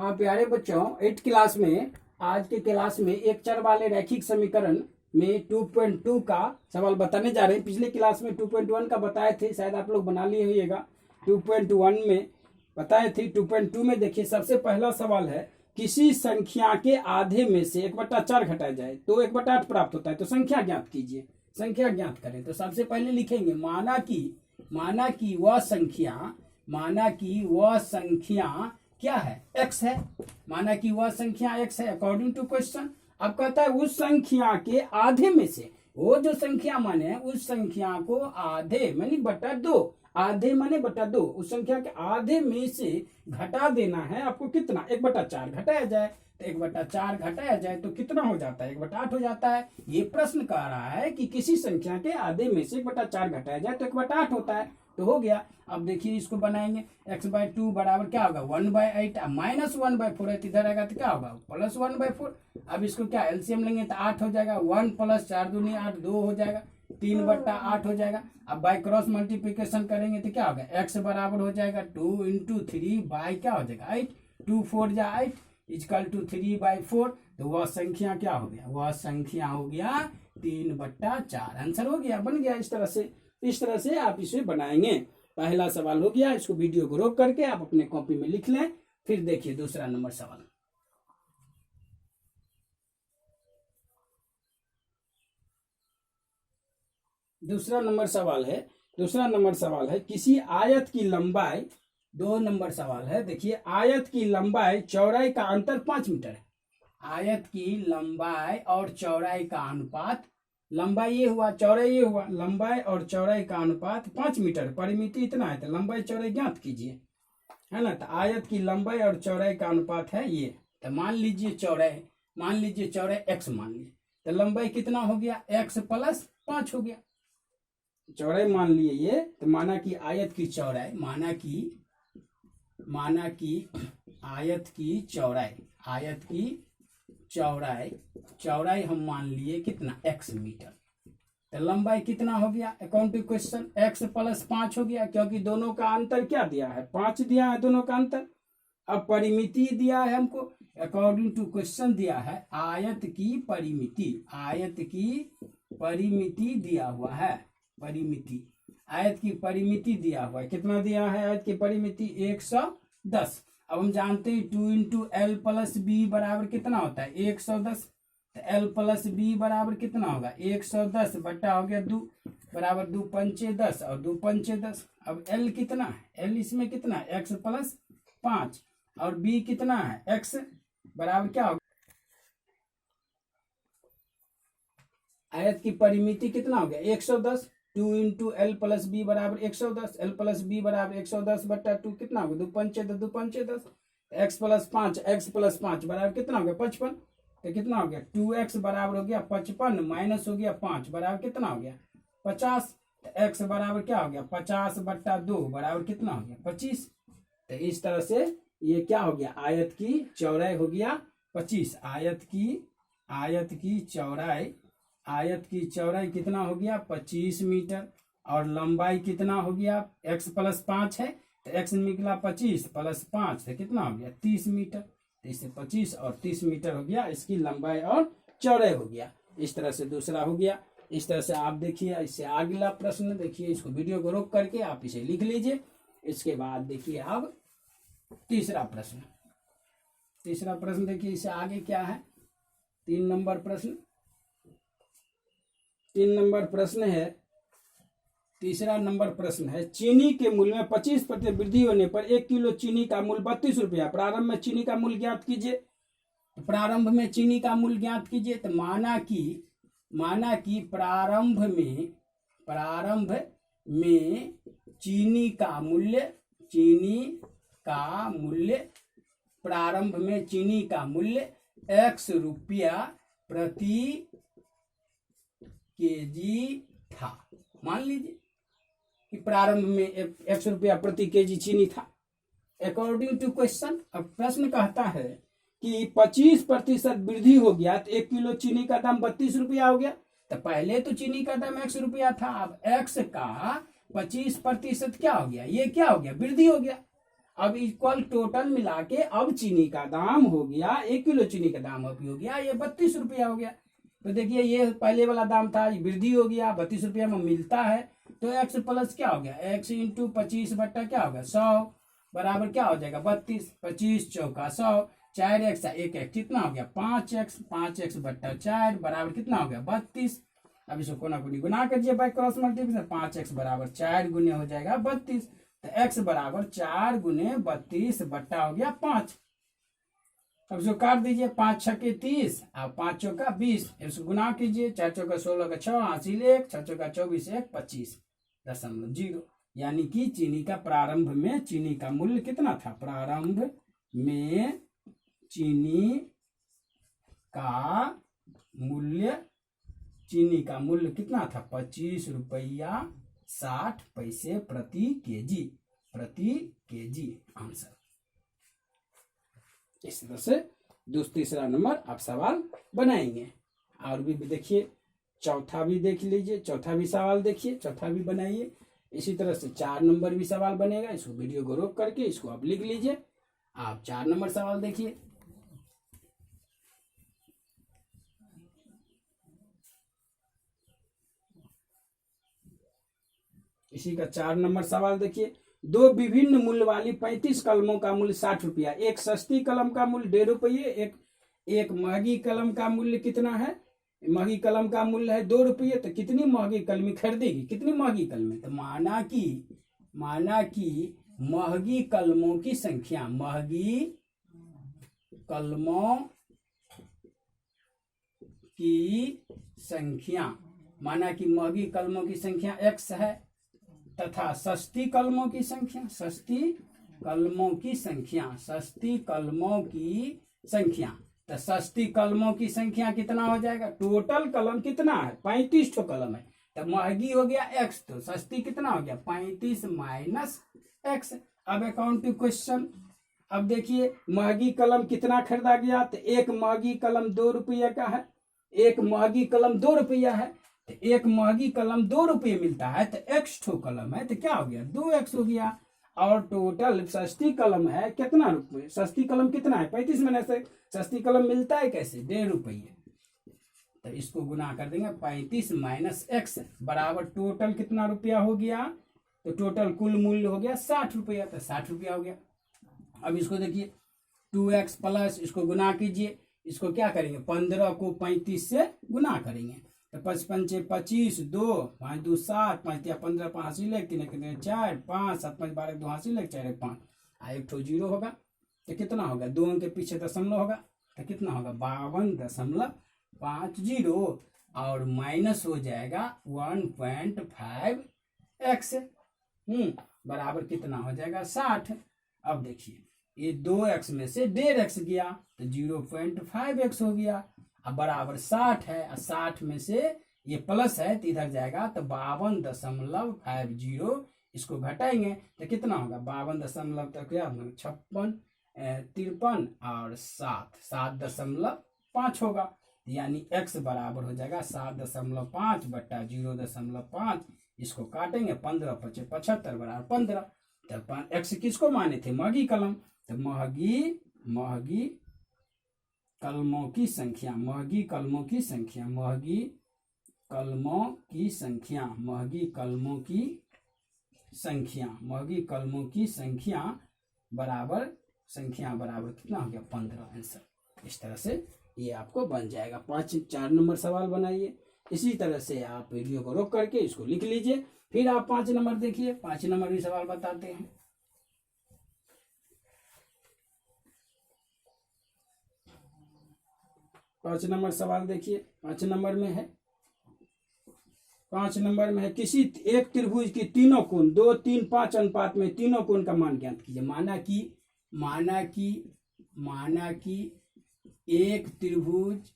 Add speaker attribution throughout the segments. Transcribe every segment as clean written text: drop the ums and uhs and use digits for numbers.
Speaker 1: हाँ प्यारे बच्चों, 8th क्लास में आज के क्लास में एक चर वाले रैखिक समीकरण में 2.2 का सवाल बताने जा रहे हैं। पिछले क्लास में 2.1 का बताए थे, शायद आप लोग बना लिए होइएगा। 2.1 में बताए थे। 2.2 में देखिए, सबसे पहला सवाल है किसी संख्या के आधे में से 1/4 घटाया जाए तो 1/8 प्राप्त होता है, तो संख्या ज्ञात कीजिए। संख्या ज्ञात करें तो सबसे पहले लिखेंगे माना कि वह संख्या क्या है, x है। माना कि वह संख्या x है अकॉर्डिंग टू क्वेश्चन। अब कहता है उस संख्या के आधे में से, वो जो संख्या माने उस संख्या को आधे मानी बटा दो, आधे माने बटा दो, उस संख्या के आधे में से घटा देना है आपको। कितना? 1/4 घटाया जाए तो 1/4 घटाया जाए तो कितना हो जाता है? 1/8 हो जाता है। ये प्रश्न कह रहा है कि किसी संख्या के आधे में से 1/4 घटाया जाए तो 1/8 होता है, तो हो गया। अब देखिए इसको बनाएंगे, x/2 बराबर क्या होगा 1/8, -1/4 है, इधर आएगा तो क्या होगा +1/4। अब इसको क्या एलसीएम लेंगे तो 8 हो जाएगा, 1 + 4 दूनी 8, 2 हो जाएगा, 3/8 हो जाएगा। अब बाय क्रॉस मल्टीप्लिकेशन करेंगे तो क्या होगा, x बराबर हो जाएगा 2 × 3 बाय क्या हो जाएगा 8, 2 4 जा 8 = 3/4। तो वह संख्या क्या हो गया? वह संख्या हो गया 3/4। आंसर हो गया, बन गया। इस तरह से आप इसे बनाएंगे। पहला सवाल हो गया। इसको वीडियो को रोक करके आप अपने कॉपी में लिख लें। फिर देखिए दूसरा नंबर सवाल। दूसरा नंबर सवाल है किसी आयत की लंबाई, 2 नंबर सवाल है। देखिए आयत की लंबाई चौड़ाई का अंतर 5 मीटर है। आयत की लंबाई और चौड़ाई का अनुपात, लंबाई ये हुआ, चौड़ाई ये हुआ, लंबाई और चौड़ाई का अनुपात 5 मीटर, परिमिति इतना है, तो लंबाई चौड़ाई ज्ञात कीजिए, है ना। तो आयत की लंबाई और चौड़ाई का अनुपात है ये। तो मान लीजिए चौड़ाई x मान लीजिए, तो लंबाई कितना हो गया x + 5 हो गया। चौड़ाई मान लिए ये, तो माना कि आयत की चौड़ाई, चौड़ाई हम मान लिए कितना x मीटर। तो लंबाई कितना हो गया अकॉर्डिंग टू क्वेश्चन, x + 5 हो गया, क्योंकि दोनों का अंतर क्या दिया है, 5 दिया है दोनों का अंतर। अब परिमिति दिया है हमको, अकॉर्डिंग टू क्वेश्चन दिया है आयत की परिमिति दिया हुआ है। आयत की परिमिति दिया हुआ है, कितना दिया है आयत की परिमिति 110। अब हम जानते हैं 2 × l + b बराबर कितना होता है 110। तो l + b बराबर कितना होगा 110 बटा हो गया 2 बराबर 2 × 5 = 10 और 2 × 5 = 10। अब l कितना है, l इसमें कितना है x + 5 और b कितना है x बराबर क्या होगा, आयत की परिमिति कितना हो गया 110। 2 × l + b बराबर 110, l + b बराबर 110 बटा 2 कितना होगा 2 × 5 = 2 × 5 = 10। x + 5 बराबर कितना हो गया 55। तो कितना हो गया 2x बराबर हो गया 55 माइनस हो गया 5 बराबर कितना हो गया 50। तो x बराबर क्या हो गया 50 बटा 2 बराबर कितना हो गया 25। तो इस तरह से ये क्या हो गया, आयत की चौड़ाई हो गया 25। आयत की चौड़ाई कितना हो गया 25 मीटर, और लंबाई कितना हो गया x + 5 है, तो x निकला 25 + 5 तो कितना हो गया 30 मीटर। तो इससे 25 और 30 मीटर हो गया, इसकी लंबाई और चौड़ाई हो गया। इस तरह से दूसरा हो गया। इस तरह से आप देखिए, इससे अगला प्रश्न देखिए, इसको वीडियो को रोक करके आप इसे लिख लीजिए। इसके बाद देखिए अब तीसरा प्रश्न देखिए, इससे आगे क्या है 3 नंबर प्रश्न। 3 नंबर प्रश्न है चीनी के मूल्य में 25% वृद्धि होने पर 1 किलो चीनी का मूल्य 32 रुपया। प्रारंभ में चीनी का मूल्य ज्ञात कीजिए। तो प्रारंभ में प्रारंभ में चीनी का मूल्य x रुपया प्रति केजी था। मान लीजिए कि प्रारंभ में 100 रुपया प्रति केजी चीनी था अकॉर्डिंग टू क्वेश्चन। अब प्रश्न कहता है कि 25% वृद्धि हो गया तो 1 किलो चीनी का दाम 32 रुपया हो गया। तो पहले तो चीनी का दाम 100 रुपया था, अब x का 25% क्या हो गया, ये क्या हो गया वृद्धि हो गया। अब इक्वल टोटल मिला के अब चीनी का दाम हो गया, 1 किलो चीनी का दाम अब हो गया ये 32 रुपया हो गया। तो देखिए ये पहले वाला दाम था, ये वृद्धि हो गया, 32 रुपया में मिलता है। तो x प्लस क्या हो गया, x इंटू 25 बट्टा क्या होगा 100 बराबर क्या हो जाएगा 32, 25 चौका 100, 4x 1x कितना हो गया 5x, 5x बट्टा 4 बराबर कितना हो गया 32। अब इसको कोना कोनी गुना करिए बाय क्रॉस मल्टीप्लिकेशन, 5x बराबर 4 गुने हो जाएगा 32। तो x बराबर 4 गुने 32 बट्टा हो गया 5। अब इसको काट दीजिए, 5 छक्के 30 और 5 चौका 20, इसको गुना कीजिए, 4 चौका 16 का 6 हासिल 1, 6 चौका 24 1 25.0। यानी कि चीनी का प्रारंभ में चीनी का मूल्य कितना था, प्रारंभ में चीनी का मूल्य कितना था 25 रुपया 60 पैसे प्रति केजी आंसर। इस तरह से तीसरा नंबर आप सवाल बनाएंगे। और भी देखिए चौथा भी देख लीजिए, चौथा भी सवाल देखिए, चौथा भी बनाइए। इसी तरह से 4 नंबर भी सवाल बनेगा, इसको वीडियो को रोक करके इसको आप लिख लीजिए। आप 4 नंबर सवाल देखिए। इसी का 4 नंबर सवाल देखिए, 2 विभिन्न मूल्य वाली 35 कलमों का मूल्य 60 रुपया, एक सस्ती कलम का मूल्य 1.5 रुपये, एक महंगी कलम का मूल्य कितना है, महंगी कलम का मूल्य है 2 रुपये। तो कितनी महंगी कलमी खरीदेगी, कितनी महंगी कलमें, तो माना कि महंगी कलमों की संख्या, महंगी कलमों की संख्या, माना कि महंगी कलमों की संख्या x है तथा सस्ती कलमों की संख्या, तो सस्ती कलमों की संख्या कितना हो जाएगा, टोटल कलम कितना है 35 ठो कलम है, तो महंगी हो गया x, तो सस्ती कितना हो गया 35 माइनस x। अब अकाउंटिंग क्वेश्चन, अब देखिए महंगी कलम कितना खरीदा गया, तो एक महंगी कलम 2 रुपये का है, एक महंगी कलम 2 रुपया है, तो एक महंगी कलम 2 रुपये मिलता है, तो x ठो कलम है तो क्या हो गया 2x हो गया। और टोटल सस्ती कलम है कितना रुपये, सस्ती कलम कितना है 35 में से सस्ती कलम मिलता है कैसे 1.5 रुपये, तो इसको गुना कर देंगे 35 माइनस x बराबर टोटल कितना रुपया हो गया, तो टोटल कुल मूल्य हो गया 60 रुपया, तो 60 रुपया हो गया। अब इसको देखिए 2x प्लस, इसको गुना कीजिए, इसको क्या करेंगे 15 को 35 से गुना करेंगे, तो 55 25 2 5 2 7 5 3 15 5 हासिल 1 3 कितने 4 5 7 5 12 2 हासिल 1 4 1 5 एक ठो 0 होगा, तो कितना होगा 2 अंक के पीछे दशमलव होगा, तो कितना होगा 52.50 और माइनस हो जाएगा 1.5x बराबर कितना हो जाएगा 60। अब देखिए ये 2x में से 1.5x गया तो 0.5x हो गया, अब बराबर 60 है, 60 में से ये प्लस है तो इधर जाएगा तो 52.50, इसको घटाएंगे तो कितना होगा 52 तक 56 53 और 7.5 होगा, यानी x बराबर हो जाएगा 7.5 बट्टा 0.5, इसको काटेंगे 15 × 75 बराबर 15। तो x किसको माने थे महंगी कलम, तो महंगी कलमों की संख्या, महंगी कलमों की संख्या, महंगी कलमों की संख्या, महंगी कलमों की संख्या, महंगी कलमों की संख्या बराबर कितना हो गया 15 आंसर। इस तरह से ये आपको बन जाएगा। 4 नंबर सवाल बनाइए। इसी तरह से आप वीडियो को रोक करके इसको लिख लीजिए, फिर आप 5 नंबर देखिए, 5 नंबर भी सवाल बताते हैं। पांच नंबर सवाल देखिए, 5 नंबर में है किसी एक त्रिभुज की तीनों कोण 2 3 5 अनुपात में तीनों कोण का मान ज्ञात कीजिए। माना कि एक त्रिभुज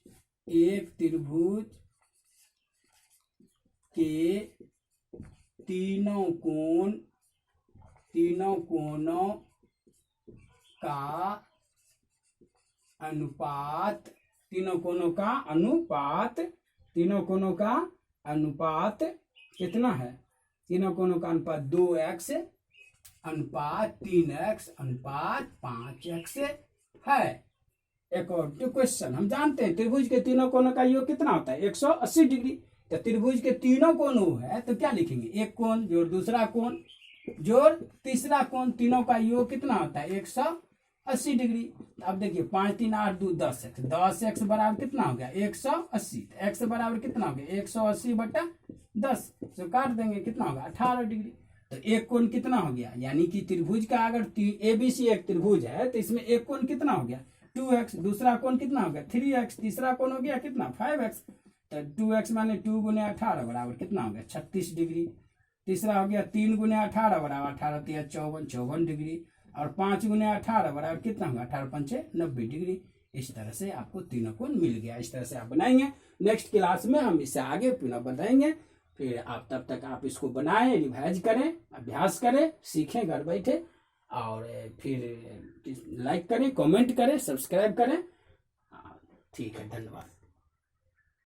Speaker 1: के तीनों कोणों का अनुपात, तीनों कोणों का अनुपात कितना है, तीनों कोणों का अनुपात 2x अनुपात 3x अनुपात 5x है अकॉर्डिंग टू क्वेश्चन। हम जानते हैं त्रिभुज के तीनों कोणों का योग कितना होता है 180 डिग्री। तो त्रिभुज के तीनों कोण वो है तो क्या लिखेंगे, एक कोण जोड़ दूसरा कोण जोड़ तीसरा कोण, तीनों का योग कितना होता है 180 डिग्री। अब देखिए 5 3 8 2 10x, 10x बराबर कितना हो गया 180। x बराबर कितना हो गया 180 बटा 10, तो काट देंगे कितना होगा 18 डिग्री। तो एक कोण कितना हो गया, यानी कि त्रिभुज का अगर ABC एक त्रिभुज है तो इसमें एक कोण कितना हो गया 2x, दूसरा कोण कितना हो गया 3x, तीसरा कोण हो गया कितना 5x। तो 2x माने 2 गुने 18 बराबर कितना हो गया 36 डिग्री। तीसरा हो गया 3 गुने 18 बराबर 18 तिया 54 डिग्री। और 5 गुने 18 बराबर कितना होगा 18 पंचे 90 डिग्री। इस तरह से आपको तीनों कोण मिल गया। इस तरह से आप बनाएंगे। नेक्स्ट क्लास में हम इसे आगे पुनः बताएंगे। फिर आप तब तक आप इसको बनाएं, रिवाइज करें, अभ्यास करें, सीखें घर बैठे। और फिर लाइक करें, कमेंट करें, सब्सक्राइब करें। ठीक है, धन्यवाद।